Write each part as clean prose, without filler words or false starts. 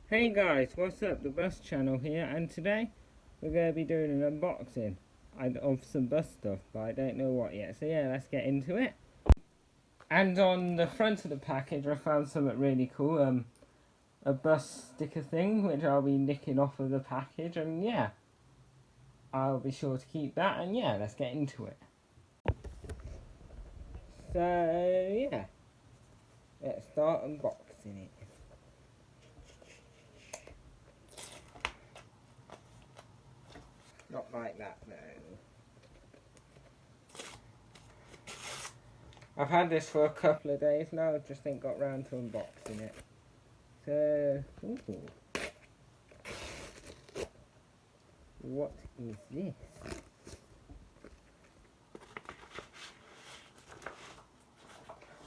Hey guys, what's up? The Bus Channel here, and today we're going to be doing an unboxing of some bus stuff, but I don't know what yet. So yeah, let's get into it. And on the front of the package I found something really cool, a bus sticker thing, which I'll be nicking off of the package, and yeah, I'll be sure to keep that, and yeah, let's get into it. So yeah, let's start unboxing it. Not like that, no. I've had this for a couple of days now, just ain't got round to unboxing it. So, ooh. What is this?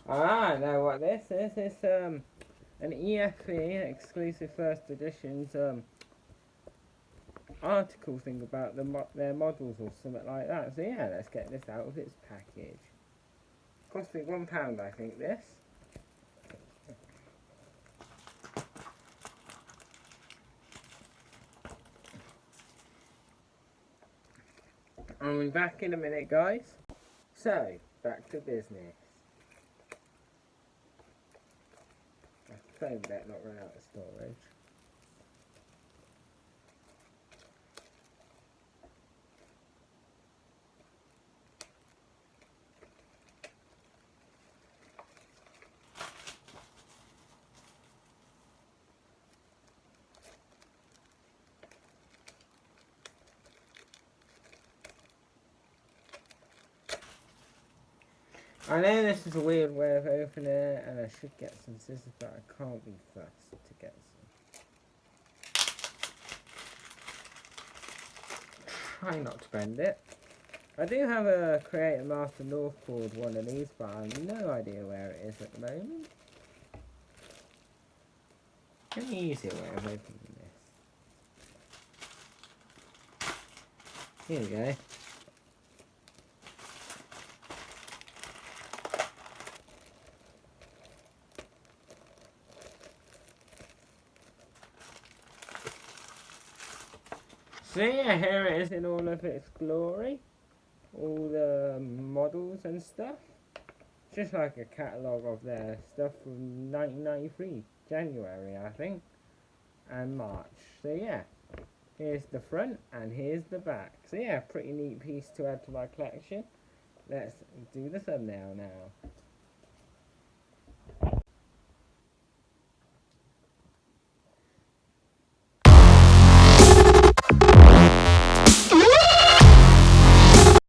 Ah, I know what this is. It's an EFE, exclusive first editions, article thing about their models or something like that. So yeah, let's get this out of its package. Cost me £1, I think, this. I'll be back in a minute, guys. So, back to business. My phone better not run out of storage. I know this is a weird way of opening it, and I should get some scissors, but I can't be fussed to get some. Try not to bend it. I do have a Creator Master North Board one of these, but I have no idea where it is at the moment. An easier way of opening this. Here we go. So yeah, here it is in all of its glory. All the models and stuff. Just like a catalogue of their stuff from 1993, January I think, and March. So yeah, here's the front and here's the back. So yeah, pretty neat piece to add to my collection. Let's do the thumbnail now.